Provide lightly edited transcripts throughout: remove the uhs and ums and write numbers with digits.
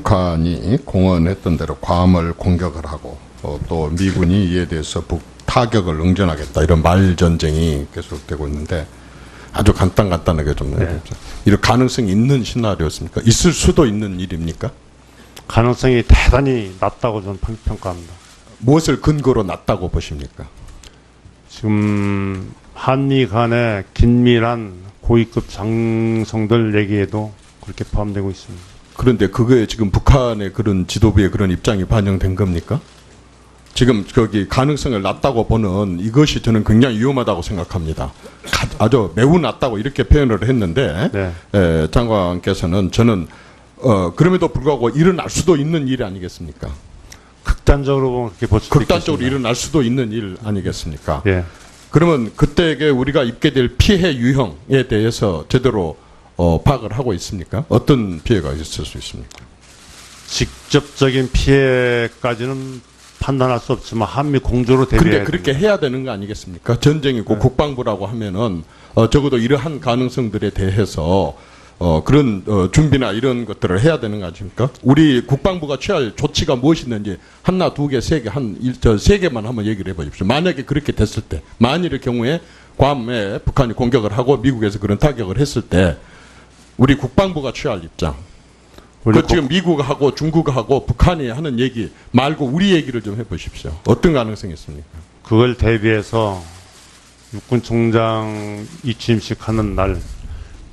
북한이 공언했던 대로 괌을 공격을 하고 또 미군이 이에 대해서 타격을 응전하겠다 이런 말전쟁이 계속되고 있는데 아주 간단하게 좀 해보죠. 이런 가능성이 있는 시나리오였습니까? 있을 수도 있는 일입니까? 가능성이 대단히 낮다고 저는 평가합니다. 무엇을 근거로 낮다고 보십니까? 지금 한미 간의 긴밀한 고위급 장성들 얘기에도 그렇게 포함되고 있습니다. 그런데 그거에 지금 북한의 그런 지도부의 그런 입장이 반영된 겁니까? 지금 거기 가능성을 낮다고 보는 이것이 저는 굉장히 위험하다고 생각합니다. 아주 매우 낮다고 이렇게 표현을 했는데 네. 장관께서는 저는 그럼에도 불구하고 일어날 수도 있는 일 아니겠습니까? 극단적으로 보면 그렇게 볼 수도 극단적으로 있겠습니다. 일어날 수도 있는 일 아니겠습니까? 예. 그러면 그때에 우리가 입게 될 피해 유형에 대해서 제대로 파악을 하고 있습니까? 어떤 피해가 있을 수 있습니까? 직접적인 피해까지는 판단할 수 없지만 한미 공조로 근데 대비해야 그렇게 됩니다. 해야 되는 거 아니겠습니까? 전쟁이고 국방부라고 하면은 적어도 이러한 가능성들에 대해서 그런 준비나 이런 것들을 해야 되는 거 아닙니까? 우리 국방부가 취할 조치가 무엇이 있는지 하나, 두 개, 세 개, 세 개만 한번 얘기를 해보십시오. 만약에 그렇게 됐을 때, 만일의 경우에 괌에 북한이 공격을 하고 미국에서 그런 타격을 했을 때 우리 국방부가 취할 입장. 지금 미국하고 중국하고 북한이 하는 얘기 말고 우리 얘기를 좀 해보십시오. 어떤 가능성이 있습니까? 그걸 대비해서 육군 총장이 취임식하는 날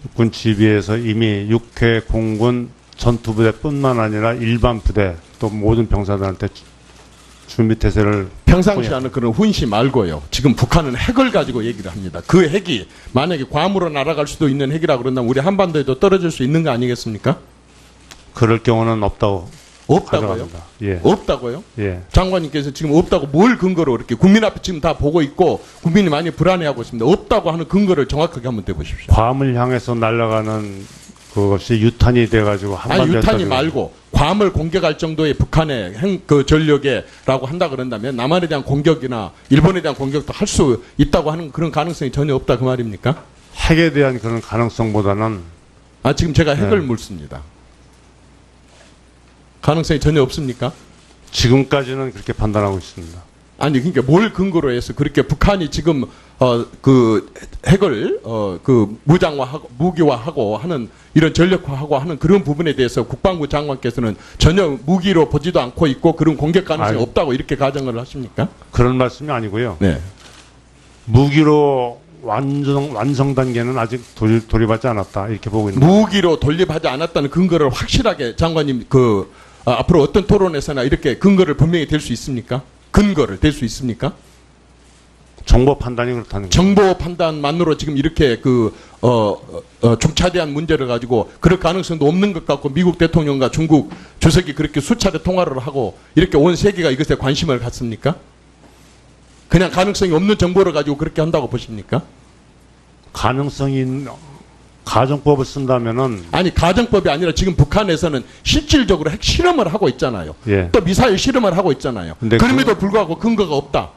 육군 지휘에서 이미 6회 공군 전투부대뿐만 아니라 일반 부대 또 모든 병사들한테 준비 태세를 평상시 하는 그런 훈시 말고요. 지금 북한은 핵을 가지고 얘기를 합니다. 그 핵이 만약에 괌으로 날아갈 수도 있는 핵이라 그런다면 우리 한반도에도 떨어질 수 있는 거 아니겠습니까? 그럴 경우는 없다고 없다고요? 가져갑니다. 예. 없다고요? 예. 장관님께서 지금 없다고 뭘 근거로 그렇게 국민 앞에 지금 다 보고 있고 국민이 많이 불안해하고 있습니다. 없다고 하는 근거를 정확하게 한번 대보십시오. 괌을 향해서 날아가는 그것이 유탄이 돼가지고 아니 한반도에 유탄이 떨어지고. 말고 괌을 공격할 정도의 북한의 그 전력에라고 한다 그런다면 남한에 대한 공격이나 일본에 대한 공격도 할 수 있다고 하는 그런 가능성이 전혀 없다 그 말입니까? 핵에 대한 그런 가능성보다는 지금 제가 핵을 묻습니다. 가능성이 전혀 없습니까? 지금까지는 그렇게 판단하고 있습니다. 아니 그러니까 뭘 근거로 해서 그렇게 북한이 지금 그 핵을 그 무장화하고 무기화하고 하는 이런 전력화하고 하는 그런 부분에 대해서 국방부 장관께서는 전혀 무기로 보지도 않고 있고 그런 공격 가능성이 없다고 이렇게 가정을 하십니까? 그런 말씀이 아니고요. 네. 무기로 완성 단계는 아직 돌입하지 않았다 이렇게 보고 있는. 무기로 돌입하지 않았다는 근거를 확실하게 장관님 앞으로 어떤 토론에서나 이렇게 근거를 분명히 댈 수 있습니까? 근거를 댈 수 있습니까? 정보 판단이 그렇다는 거죠. 정보 판단만으로 지금 이렇게 중차대한 문제를 가지고 그럴 가능성도 없는 것 같고 미국 대통령과 중국 주석이 그렇게 수차례 통화를 하고 이렇게 온 세계가 이것에 관심을 갖습니까? 그냥 가능성이 없는 정보를 가지고 그렇게 한다고 보십니까? 가능성이 가정법을 쓴다면은 아니 가정법이 아니라 지금 북한에서는 실질적으로 핵 실험을 하고 있잖아요. 예. 또 미사일 실험을 하고 있잖아요. 근데 그럼에도 불구하고 근거가 없다.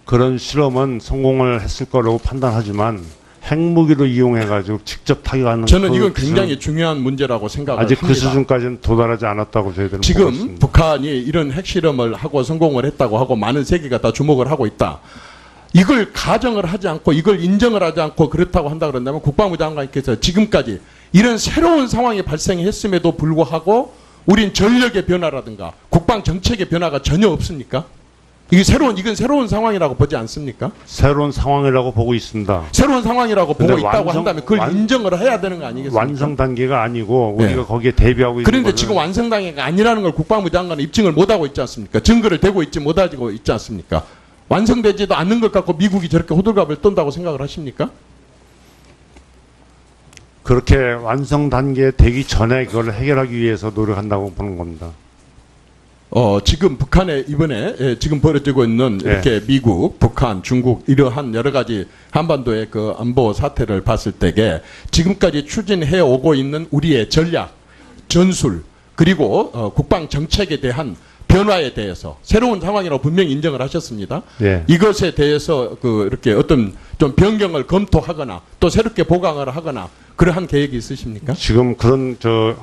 그런 실험은 성공을 했을 거라고 판단하지만 핵무기로 이용해가지고 직접 타격하는 저는 이건 굉장히 중요한 문제라고 생각을 아직 합니다. 그 수준까지는 도달하지 않았다고 저희들은 보고 지금 있습니다. 북한이 이런 핵실험을 하고 성공을 했다고 하고 많은 세계가 다 주목을 하고 있다. 이걸 가정을 하지 않고 이걸 인정을 하지 않고 그렇다고 한다 그런다면 국방부 장관께서 지금까지 이런 새로운 상황이 발생했음에도 불구하고 우린 전력의 변화라든가 국방 정책의 변화가 전혀 없습니까? 이건 새로운 상황이라고 보지 않습니까? 새로운 상황이라고 보고 있습니다. 새로운 상황이라고 보고 근데 있다고 한다면 그걸 인정을 해야 되는 거 아니겠습니까? 완성 단계가 아니고 우리가 네. 거기에 대비하고 있는 그런데 거는 지금 완성 단계가 아니라는 걸 국방부 장관은 입증을 못하고 있지 않습니까? 증거를 대고 있지 못하고 있지 않습니까? 완성되지도 않는 것 같고 미국이 저렇게 호들갑을 떤다고 생각을 하십니까? 그렇게 완성 단계에 되기 전에 그걸 해결하기 위해서 노력한다고 보는 겁니다. 지금 북한에 이번에 지금 벌어지고 있는 이렇게 미국, 북한, 중국 이러한 여러 가지 한반도의 그 안보 사태를 봤을 때에 지금까지 추진해 오고 있는 우리의 전략, 전술 그리고 국방 정책에 대한 변화에 대해서 새로운 상황이라고 분명히 인정을 하셨습니다. 예. 이것에 대해서 이렇게 어떤 좀 변경을 검토하거나 또 새롭게 보강을 하거나 그러한 계획이 있으십니까? 지금 그런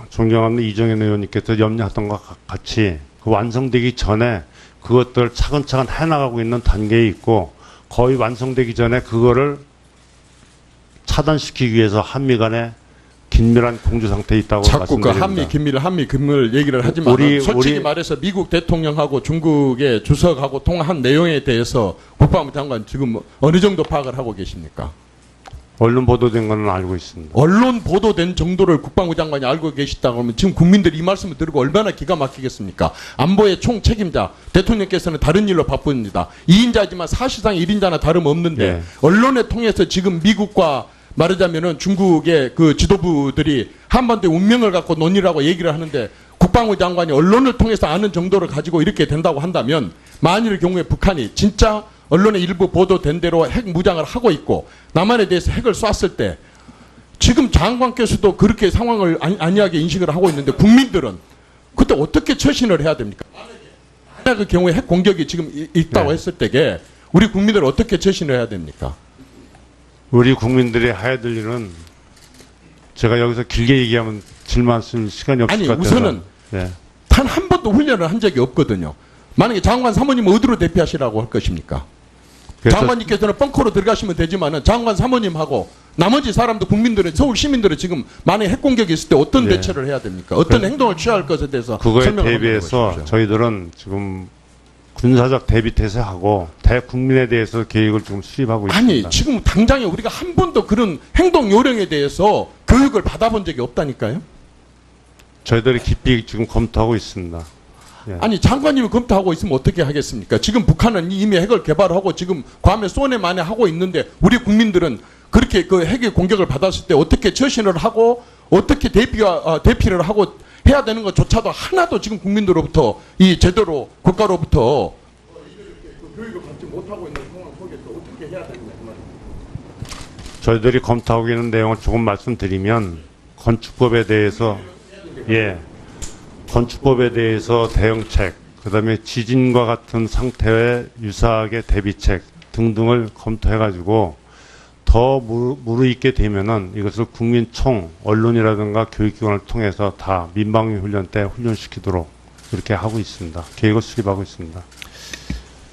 존경하는 이정현 의원님께서 염려했던 것과 같이 그 완성되기 전에 그것들 차근차근 해나가고 있는 단계에 있고 거의 완성되기 전에 그거를 차단시키기 위해서 한미 간에 긴밀한 공조 상태에 있다고 자꾸 그 말씀드립니다. 한미 긴밀 얘기를 하지만 솔직히 우리 말해서 미국 대통령하고 중국의 주석하고 통화한 내용에 대해서 국방부 장관 지금 어느 정도 파악을 하고 계십니까? 언론 보도된 거는 알고 있습니다. 언론 보도된 정도를 국방부 장관이 알고 계시다고 하면 지금 국민들이 이 말씀을 들고 얼마나 기가 막히겠습니까? 안보의 총 책임자 대통령께서는 다른 일로 바쁩니다. 2인자지만 사실상 1인자나 다름없는데 예. 언론을 통해서 지금 미국과 말하자면은 중국의 그 지도부들이 한반도의 운명을 갖고 논의라고 얘기를 하는데 국방부 장관이 언론을 통해서 아는 정도를 가지고 이렇게 된다고 한다면 만일 경우에 북한이 진짜 언론의 일부 보도된 대로 핵 무장을 하고 있고 남한에 대해서 핵을 쐈을 때 지금 장관께서도 그렇게 상황을 안이하게 인식을 하고 있는데 국민들은 그때 어떻게 처신을 해야 됩니까? 만약 그 경우에 핵 공격이 지금 있다고 네. 했을 때에 우리 국민들은 어떻게 처신을 해야 됩니까? 우리 국민들이 해야 될 일은 제가 여기서 길게 얘기하면 질문 쓸 시간이 없을 아니 것 같아서 우선은 예. 단 한 번도 훈련을 한 적이 없거든요. 만약에 장관 사모님 어디로 대피하시라고 할 것입니까? 그래서 장관님께서는 벙커로 들어가시면 되지만은 장관 사모님하고 나머지 사람들 국민들은 서울 시민들은 지금 만약에 핵 공격이 있을 때 어떤 네. 대처를 해야 됩니까? 어떤 행동을 취할 것에 대해서 그거에 설명을 한번 대비해서 해보십시오. 저희들은 지금 군사적 대비 태세하고 대국민에 대해서 계획을 지금 수립하고 아니 있습니다. 지금 당장에 우리가 한 번도 그런 행동 요령에 대해서 교육을 받아본 적이 없다니까요. 저희들이 깊이 지금 검토하고 있습니다. 예. 아니 장관님이 검토하고 있으면 어떻게 하겠습니까? 지금 북한은 이미 핵을 개발하고 지금 괌에 쏘네 마네 하고 있는데 우리 국민들은 그렇게 그 핵의 공격을 받았을 때 어떻게 처신을 하고 어떻게 대피를 하고 해야 되는 것조차도 하나도 지금 국민들로부터 이 제대로 국가로부터 이렇게 그 교육을 받지 못하고 있는 상황 속에서 어떻게 해야 되는 거예요? 저희들이 검토하고 있는 내용을 조금 말씀드리면 건축법에 대해서 건축법에 대해서 대응책, 그다음에 지진과 같은 상태에 유사하게 대비책 등등을 검토해가지고 더 무르익게 되면은 이것을 국민총, 언론이라든가 교육기관을 통해서 다 민방위 훈련 때 훈련시키도록 이렇게 하고 있습니다. 계획을 수립하고 있습니다.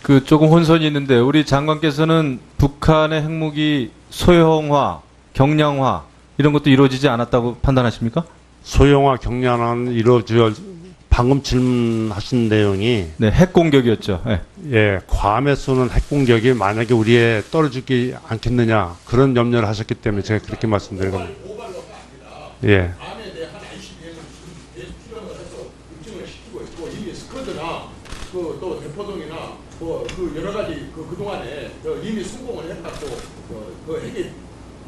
그 조금 혼선이 있는데 우리 장관께서는 북한의 핵무기 소형화, 경량화 이런 것도 이루어지지 않았다고 판단하십니까? 소형화 경량화는 이루어져 방금 질문하신 내용이 네, 핵 공격이었죠. 네. 괌에 쏘는 핵 공격이 만약에 우리에 떨어지지 않겠느냐 그런 염려를 하셨기 때문에 제가 그렇게 말씀드린 겁니다. 예. 안에 대한 ICBM을 지금 필요를 해서 입증을 시키고 있고 이미 스커드나 또 대포동이나 그 여러 가지 그동안에 이미 성공을 해갖고 그 핵이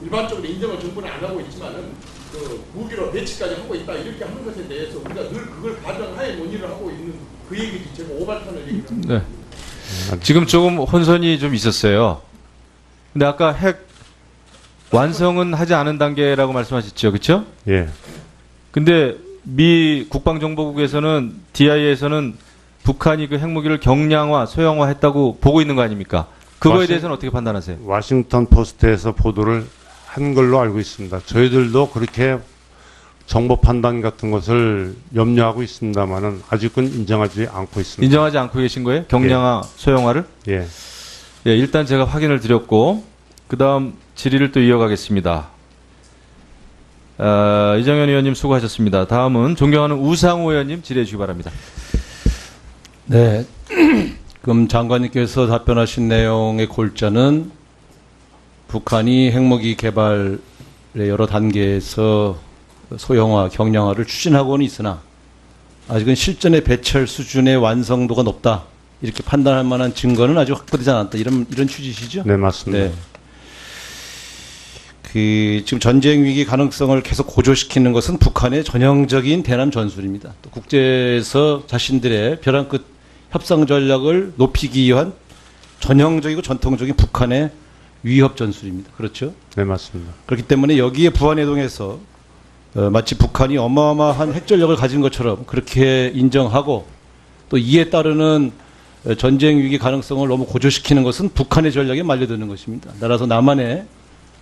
일반적으로 인정을 정부는 안 하고 있지만은 그 무기로 배치까지 하고 있다 이렇게 하는 것에 대해서 우리가 늘 그걸 가정하에 논의를 하고 있는 그 얘기지 제가 오발탄을 얘기를 네. 지금 조금 혼선이 좀 있었어요. 근데 아까 핵 완성은 하지 않은 단계라고 말씀하셨죠, 그렇죠? 예. 근데 미 국방정보국에서는 DIA에서는 북한이 그 핵무기를 경량화, 소형화했다고 보고 있는 거 아닙니까? 그거에 대해서는 어떻게 판단하세요? 워싱턴 포스트에서 보도를 한 걸로 알고 있습니다. 저희들도 그렇게 정보 판단 같은 것을 염려하고 있습니다만은 아직은 인정하지 않고 있습니다. 인정하지 않고 계신 거예요? 경량화, 소형화를? 예. 예, 일단 제가 확인을 드렸고 그 다음 질의를 또 이어가겠습니다. 이정현 의원님 수고하셨습니다. 다음은 존경하는 우상호 의원님 질의해 주시기 바랍니다. 네. 그럼 장관님께서 답변하신 내용의 골자는 북한이 핵무기 개발의 여러 단계에서 소형화, 경량화를 추진하고는 있으나 아직은 실전의 배철 수준의 완성도가 높다. 이렇게 판단할 만한 증거는 아직 확보되지 않았다. 이런 취지시죠? 네, 맞습니다. 네. 지금 전쟁 위기 가능성을 계속 고조시키는 것은 북한의 전형적인 대남 전술입니다. 또 국제에서 자신들의 벼랑 끝 협상 전략을 높이기 위한 전형적이고 전통적인 북한의 위협 전술입니다. 그렇죠? 네, 맞습니다. 그렇기 때문에 여기에 부안해동해서 마치 북한이 어마어마한 핵전력을 가진 것처럼 그렇게 인정하고 또 이에 따르는 전쟁 위기 가능성을 너무 고조시키는 것은 북한의 전략에 말려드는 것입니다. 따라서 남한의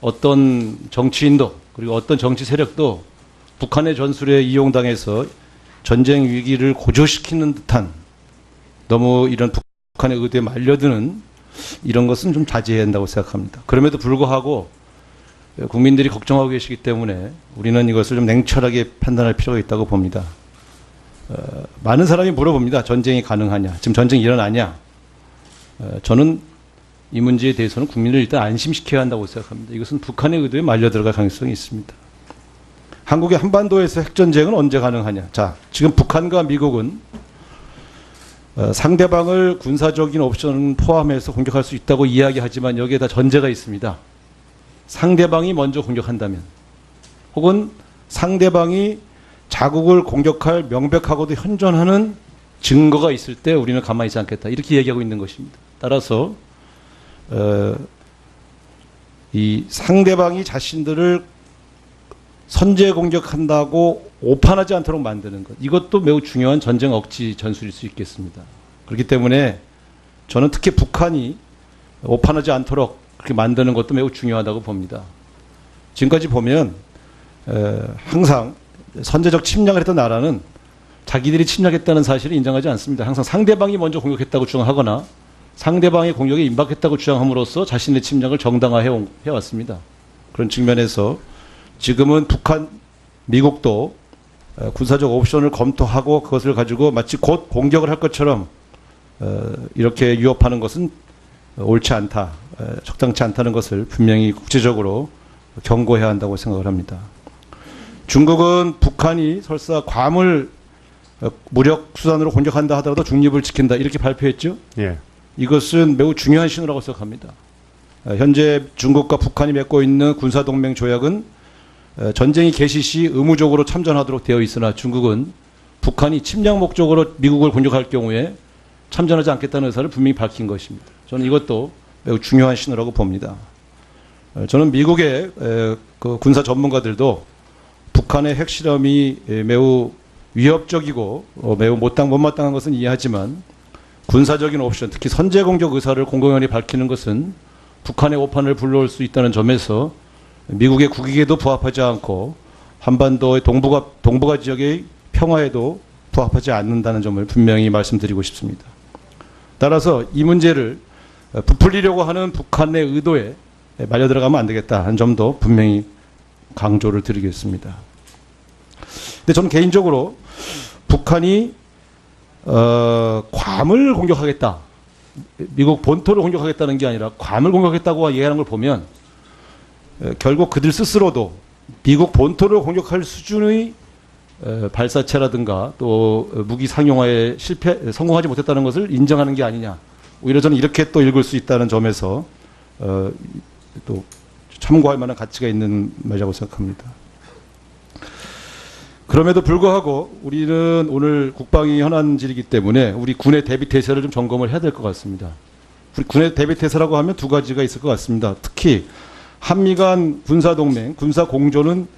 어떤 정치인도 그리고 어떤 정치 세력도 북한의 전술에 이용당해서 전쟁 위기를 고조시키는 듯한 너무 이런 북한의 의도에 말려드는 이런 것은 좀 자제해야 한다고 생각합니다. 그럼에도 불구하고 국민들이 걱정하고 계시기 때문에 우리는 이것을 좀 냉철하게 판단할 필요가 있다고 봅니다. 많은 사람이 물어봅니다. 전쟁이 가능하냐? 지금 전쟁이 일어나냐? 저는 이 문제에 대해서는 국민을 일단 안심시켜야 한다고 생각합니다. 이것은 북한의 의도에 말려 들어갈 가능성이 있습니다. 한국의 한반도에서 핵전쟁은 언제 가능하냐? 자, 지금 북한과 미국은 상대방을 군사적인 옵션을 포함해서 공격할 수 있다고 이야기하지만 여기에 다 전제가 있습니다. 상대방이 먼저 공격한다면 혹은 상대방이 자국을 공격할 명백하고도 현존하는 증거가 있을 때 우리는 가만히 있지 않겠다. 이렇게 얘기하고 있는 것입니다. 따라서 이 상대방이 자신들을 선제 공격한다고 오판하지 않도록 만드는 것. 이것도 매우 중요한 전쟁 억지 전술일 수 있겠습니다. 그렇기 때문에 저는 특히 북한이 오판하지 않도록 그렇게 만드는 것도 매우 중요하다고 봅니다. 지금까지 보면 항상 선제적 침략을 했던 나라는 자기들이 침략했다는 사실을 인정하지 않습니다. 항상 상대방이 먼저 공격했다고 주장하거나 상대방의 공격에 임박했다고 주장함으로써 자신의 침략을 정당화해왔습니다. 그런 측면에서 지금은 북한, 미국도 군사적 옵션을 검토하고 그것을 가지고 마치 곧 공격을 할 것처럼 이렇게 위협하는 것은 옳지 않다, 적당치 않다는 것을 분명히 국제적으로 경고해야 한다고 생각을 합니다. 중국은 북한이 설사 괌을 무력 수단으로 공격한다 하더라도 중립을 지킨다 이렇게 발표했죠. 예. 이것은 매우 중요한 신호라고 생각합니다. 현재 중국과 북한이 맺고 있는 군사동맹 조약은 전쟁이 개시 시 의무적으로 참전하도록 되어 있으나 중국은 북한이 침략 목적으로 미국을 공격할 경우에 참전하지 않겠다는 의사를 분명히 밝힌 것입니다. 저는 이것도 매우 중요한 신호라고 봅니다. 저는 미국의 그 군사 전문가들도 북한의 핵실험이 매우 위협적이고 매우 못마땅한 것은 이해하지만 군사적인 옵션, 특히 선제 공격 의사를 공공연히 밝히는 것은 북한의 오판을 불러올 수 있다는 점에서 미국의 국익에도 부합하지 않고 한반도의 동북아 지역의 평화에도 부합하지 않는다는 점을 분명히 말씀드리고 싶습니다. 따라서 이 문제를 부풀리려고 하는 북한의 의도에 말려 들어가면 안 되겠다 하는 점도 분명히 강조를 드리겠습니다. 근데 저는 개인적으로 북한이 괌을 공격하겠다, 미국 본토를 공격하겠다는 게 아니라 괌을 공격했다고 얘기하는 걸 보면 결국 그들 스스로도 미국 본토를 공격할 수준의 발사체라든가 또 무기 상용화에 성공하지 못했다는 것을 인정하는 게 아니냐. 오히려 저는 이렇게 또 읽을 수 있다는 점에서 또 참고할 만한 가치가 있는 말이라고 생각합니다. 그럼에도 불구하고 우리는 오늘 국방이 현안질이기 때문에 우리 군의 대비 태세를 좀 점검을 해야 될 것 같습니다. 우리 군의 대비 태세라고 하면 두 가지가 있을 것 같습니다. 특히 한미 간 군사동맹, 군사공조는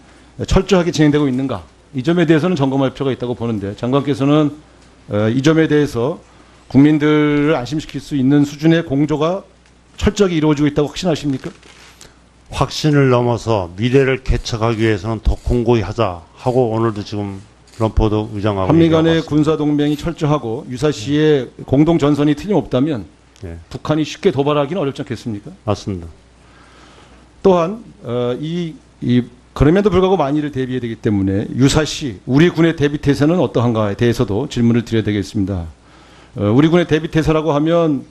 철저하게 진행되고 있는가? 이 점에 대해서는 점검할 필요가 있다고 보는데 장관께서는 이 점에 대해서 국민들을 안심시킬 수 있는 수준의 공조가 철저하게 이루어지고 있다고 확신하십니까? 확신을 넘어서 미래를 개척하기 위해서는 더 공고히 하자 하고 오늘도 지금 럼포드 의장하고 한미 간의 군사동맹이 철저하고 유사시에 공동 전선이 틀림없다면 예. 북한이 쉽게 도발하기는 어렵지 않겠습니까? 맞습니다. 또한 그럼에도 불구하고 만일을 대비해야 되기 때문에 유사시 우리 군의 대비 태세는 어떠한가에 대해서도 질문을 드려야 되겠습니다. 우리 군의 대비 태세라고 하면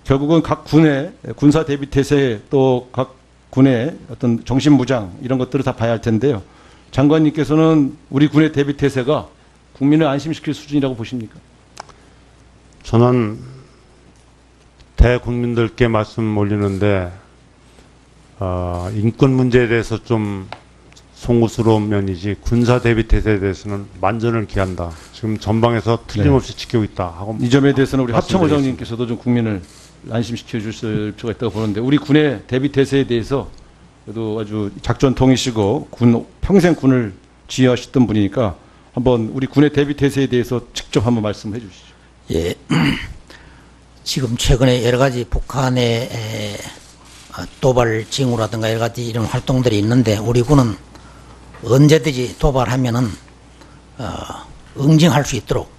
결국은 각 군의 군사 대비 태세 또 각 군의 어떤 정신무장 이런 것들을 다 봐야 할 텐데요. 장관님께서는 우리 군의 대비 태세가 국민을 안심시킬 수준이라고 보십니까? 저는 대국민들께 말씀 올리는데 인권 문제에 대해서 좀 송구스러운 면이지 군사 대비 태세에 대해서는 만전을 기한다. 지금 전방에서 틀림없이 지키고 있다 하고 이 점에 대해서는 우리 합참 말씀드리겠습니다. 의장님께서도 좀 국민을 안심시켜 주실 필요가 있다고 보는데 우리 군의 대비 태세에 대해서 그래도 아주 작전통이시고 평생 군을 지휘하셨던 분이니까 한번 우리 군의 대비 태세에 대해서 직접 한번 말씀해 주시죠. 예, 지금 최근에 여러 가지 북한의 도발 징후라든가 여러 가지 이런 활동들이 있는데 우리 군은 언제든지 도발하면은 응징할 수 있도록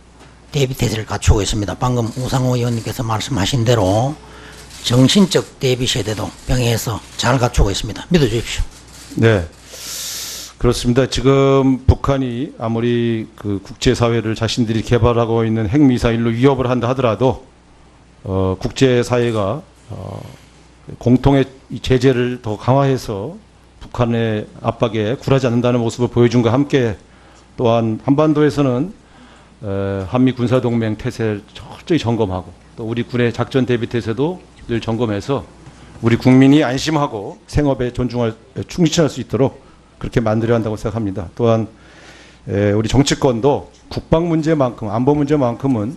대비태세를 갖추고 있습니다. 방금 우상호 의원님께서 말씀하신 대로 정신적 대비 세대도 병행해서 잘 갖추고 있습니다. 믿어주십시오. 네. 그렇습니다. 지금 북한이 아무리 그 국제사회를 자신들이 개발하고 있는 핵미사일로 위협을 한다 하더라도 국제사회가 공통의 이 제재를 더 강화해서 북한의 압박에 굴하지 않는다는 모습을 보여준과 함께 또한 한반도에서는 한미 군사동맹 태세를 철저히 점검하고 또 우리 군의 작전 대비 태세도 늘 점검해서 우리 국민이 안심하고 생업에 충실할 수 있도록 그렇게 만들어야 한다고 생각합니다. 또한 우리 정치권도 국방 문제만큼 안보 문제만큼은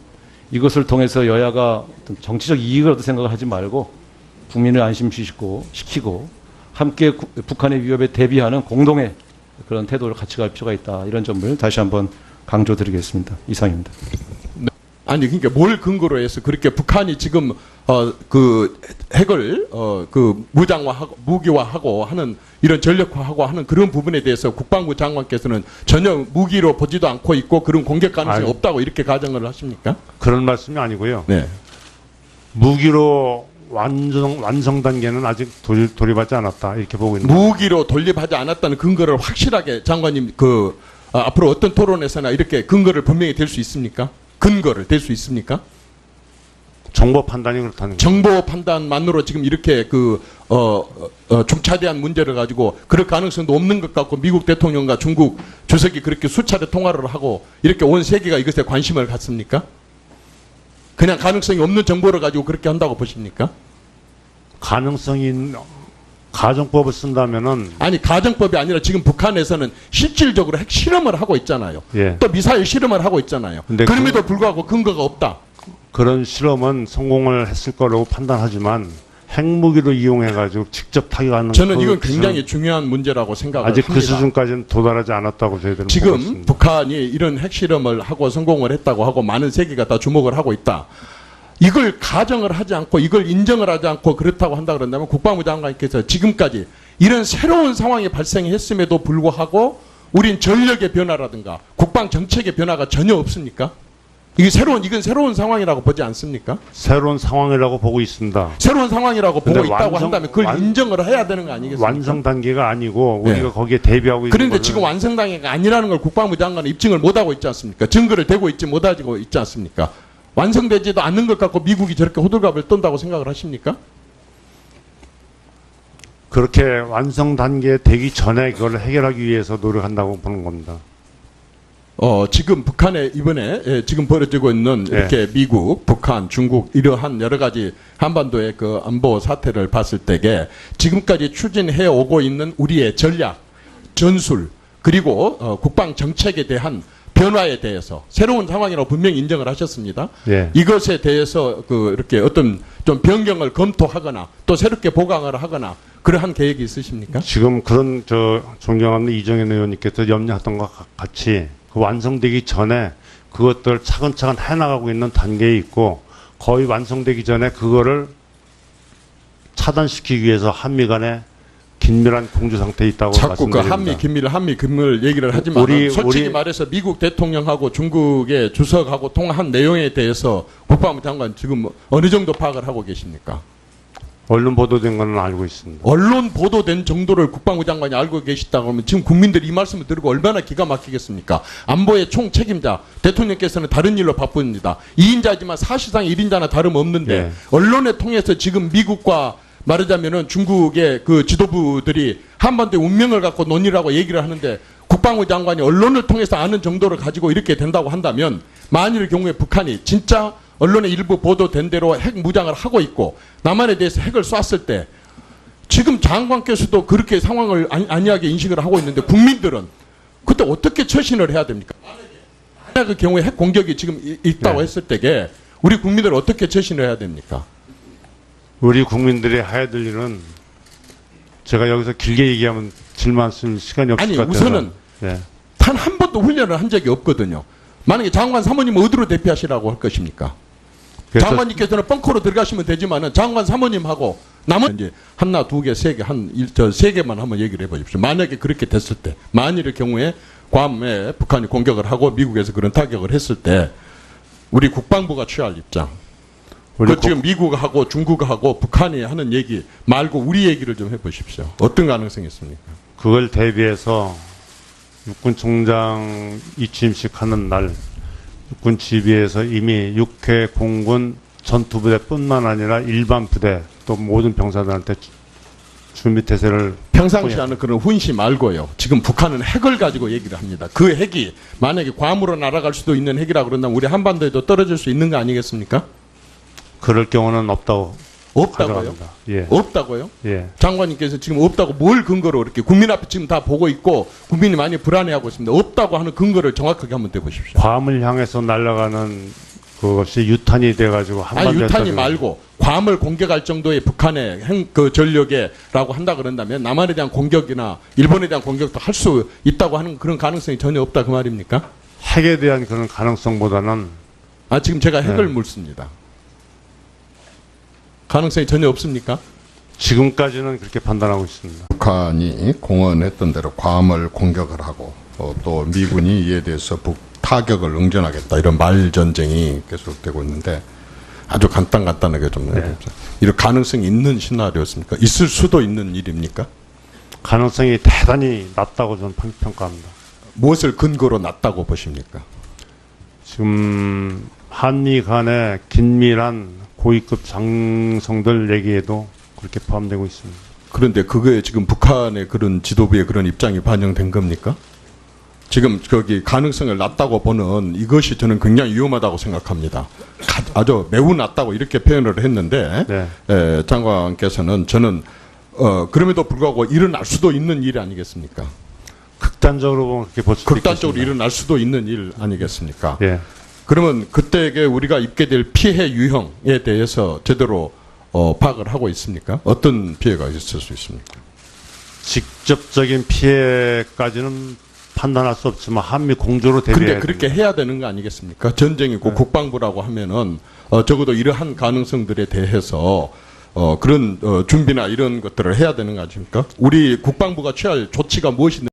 이것을 통해서 여야가 어떤 정치적 이익을 얻을 생각을 하지 말고 국민을 안심시키고 함께 북한의 위협에 대비하는 공동의 그런 태도를 같이 갈 필요가 있다. 이런 점을 다시 한번 강조드리겠습니다. 이상입니다. 아니 그러니까 뭘 근거로 해서 그렇게 북한이 지금 그 핵을 그 무장화하고 무기화하고 하는 이런 전력화하고 하는 그런 부분에 대해서 국방부 장관께서는 전혀 무기로 보지도 않고 있고 그런 공격 가능성이 없다고 이렇게 가정을 하십니까? 그런 말씀이 아니고요. 네. 무기로 완성 단계는 아직 돌입하지 않았다 이렇게 보고 있는 거예요. 무기로 돌립하지 않았다는 근거를 확실하게 장관님 앞으로 어떤 토론에서나 이렇게 근거를 분명히 댈 수 있습니까? 근거를 댈 수 있습니까? 정보 판단이 그렇다는 거예요. 정보 판단만으로 지금 이렇게 중차대한 문제를 가지고 그럴 가능성도 없는 것 같고 미국 대통령과 중국 주석이 그렇게 수차례 통화를 하고 이렇게 온 세계가 이것에 관심을 갖습니까? 그냥 가능성이 없는 정보를 가지고 그렇게 한다고 보십니까? 가능성이 가정법을 쓴다면은 아니 가정법이 아니라 지금 북한에서는 실질적으로 핵 실험을 하고 있잖아요. 예. 또 미사일 실험을 하고 있잖아요. 근데 그럼에도 불구하고 근거가 없다. 그런 실험은 성공을 했을 거라고 판단하지만 핵무기로 이용해가지고 직접 타격하는 저는 그 이건 기술은 굉장히 중요한 문제라고 생각을 아직 합니다. 그 수준까지는 도달하지 않았다고 저희들은 보고 지금 있습니다. 북한이 이런 핵실험을 하고 성공을 했다고 하고 많은 세계가 다 주목을 하고 있다. 이걸 가정을 하지 않고 이걸 인정을 하지 않고 그렇다고 한다 그런다면 국방부 장관께서 지금까지 이런 새로운 상황이 발생했음에도 불구하고 우린 전력의 변화라든가 국방 정책의 변화가 전혀 없습니까? 이건 새로운 상황이라고 보지 않습니까? 새로운 상황이라고 보고 있습니다. 새로운 상황이라고 보고 근데 있다고 한다면 그걸 인정을 해야 되는 거 아니겠습니까? 완성 단계가 아니고 네. 우리가 거기에 대비하고 있는 그런데 거는 지금 완성 단계가 아니라는 걸 국방부 장관은 입증을 못하고 있지 않습니까? 증거를 대고 있지 못하고 있지 않습니까? 완성되지도 않는 것 같고 미국이 저렇게 호들갑을 떤다고 생각을 하십니까? 그렇게 완성 단계에 되기 전에 그걸 해결하기 위해서 노력한다고 보는 겁니다. 지금 북한에 이번에 지금 벌어지고 있는 이렇게 미국, 북한, 중국 이러한 여러 가지 한반도의 그 안보 사태를 봤을 때에 지금까지 추진해 오고 있는 우리의 전략, 전술 그리고 국방 정책에 대한 변화에 대해서 새로운 상황이라고 분명히 인정을 하셨습니다. 예. 이것에 대해서 이렇게 어떤 좀 변경을 검토하거나 또 새롭게 보강을 하거나 그러한 계획이 있으십니까? 지금 그런 존경하는 이정현 의원님께서 염려했던 것과 같이 그 완성되기 전에 그것들 차근차근 해나가고 있는 단계에 있고 거의 완성되기 전에 그거를 차단시키기 위해서 한미 간에 긴밀한 공조 상태에 있다고 자꾸 그 말씀드립니다. 한미 긴밀 얘기를 하지만 솔직히 우리 말해서 미국 대통령하고 중국의 주석하고 통화한 내용에 대해서 국방부 장관 지금 어느 정도 파악을 하고 계십니까? 언론 보도된 거는 알고 있습니다. 언론 보도된 정도를 국방부 장관이 알고 계시다고 하면 지금 국민들이 이 말씀을 들고 얼마나 기가 막히겠습니까? 안보의 총 책임자 대통령께서는 다른 일로 바쁩니다. 2인자지만 사실상 1인자나 다름없는데 예. 언론을 통해서 지금 미국과 말하자면은 중국의 그 지도부들이 한반도의 운명을 갖고 논의라고 얘기를 하는데 국방부 장관이 언론을 통해서 아는 정도를 가지고 이렇게 된다고 한다면 만일 경우에 북한이 진짜 언론의 일부 보도된 대로 핵 무장을 하고 있고 남한에 대해서 핵을 쐈을 때 지금 장관께서도 그렇게 상황을 안이하게 인식을 하고 있는데 국민들은 그때 어떻게 처신을 해야 됩니까? 만약 그 경우에 핵 공격이 지금 있다고 했을 때에 우리 국민들은 어떻게 처신을 해야 됩니까? 우리 국민들이 해야 될 일은 제가 여기서 길게 얘기하면 질문 쓸 시간이 없을 아니 것 같아서 우선은 예. 단 한 번도 훈련을 한 적이 없거든요. 만약에 장관 사모님 어디로 대피하시라고 할 것입니까? 그래서 장관님께서는 벙커로 들어가시면 되지만은 장관 사모님하고 남은 이제 하나, 두 개, 세 개, 세 개만 한번 얘기를 해보십시오. 만약에 그렇게 됐을 때, 만일의 경우에 괌에 북한이 공격을 하고 미국에서 그런 타격을 했을 때 우리 국방부가 취할 입장. 우리 지금 미국하고 중국하고 북한이 하는 얘기 말고 우리 얘기를 좀 해보십시오. 어떤 가능성이 있습니까? 그걸 대비해서 육군 총장 이취임식 하는 날 육군 지휘에서 이미 6회 공군 전투부대뿐만 아니라 일반 부대 또 모든 병사들한테 준비 태세를 평상시 하는 그런 훈시 말고요. 지금 북한은 핵을 가지고 얘기를 합니다. 그 핵이 만약에 괌으로 날아갈 수도 있는 핵이라 그런다면 우리 한반도에도 떨어질 수 있는 거 아니겠습니까? 그럴 경우는 없다고 없다고요? 가정합니다. 예. 없다고요? 예. 장관님께서 지금 없다고 뭘 근거로 이렇게 국민 앞에 지금 다 보고 있고 국민이 많이 불안해하고 있습니다. 없다고 하는 근거를 정확하게 한번 대보십시오. 괌을 향해서 날아가는 그것이 유탄이 돼가지고 아니 한반도에 유탄이 떨어지는- 말고 괌을 공격할 정도의 북한의 그 전력에라고 한다 그런다면 남한에 대한 공격이나 일본에 대한 공격도 할 수 있다고 하는 그런 가능성이 전혀 없다 그 말입니까? 핵에 대한 그런 가능성보다는 아 지금 제가 핵을 묻습니다. 가능성이 전혀 없습니까? 지금까지는 그렇게 판단하고 있습니다. 북한이 공언했던 대로 괌을 공격을 하고 또 미군이 이에 대해서 타격을 응전하겠다 이런 말 전쟁이 계속되고 있는데 아주 간단하게 좀 해보죠. 이런 가능성이 있는 시나리오였습니까? 있을 수도 있는 일입니까? 가능성이 대단히 낮다고 저는 평가합니다. 무엇을 근거로 낮다고 보십니까? 지금 한미 간의 긴밀한 고위급 장성들 얘기에도 그렇게 포함되고 있습니다. 그런데 그거에 지금 북한의 그런 지도부의 그런 입장이 반영된 겁니까? 지금 거기 가능성을 낮다고 보는 이것이 저는 굉장히 위험하다고 생각합니다. 아주 매우 낮다고 이렇게 표현을 했는데 네. 장관께서는 저는 그럼에도 불구하고 일어날 수도 있는 일 아니겠습니까? 극단적으로 보면 그렇게 볼 수도 극단적으로 있겠습니다. 일어날 수도 있는 일 아니겠습니까? 예. 그러면 그때에 우리가 입게 될 피해 유형에 대해서 제대로 파악을 하고 있습니까? 어떤 피해가 있을 수 있습니까? 직접적인 피해까지는 판단할 수 없지만 한미 공조로 근데 대비해야 그렇게 됩니다. 해야 되는 거 아니겠습니까? 전쟁이고 국방부라고 하면은 적어도 이러한 가능성들에 대해서 그런 준비나 이런 것들을 해야 되는 거 아닙니까? 우리 국방부가 취할 조치가 무엇이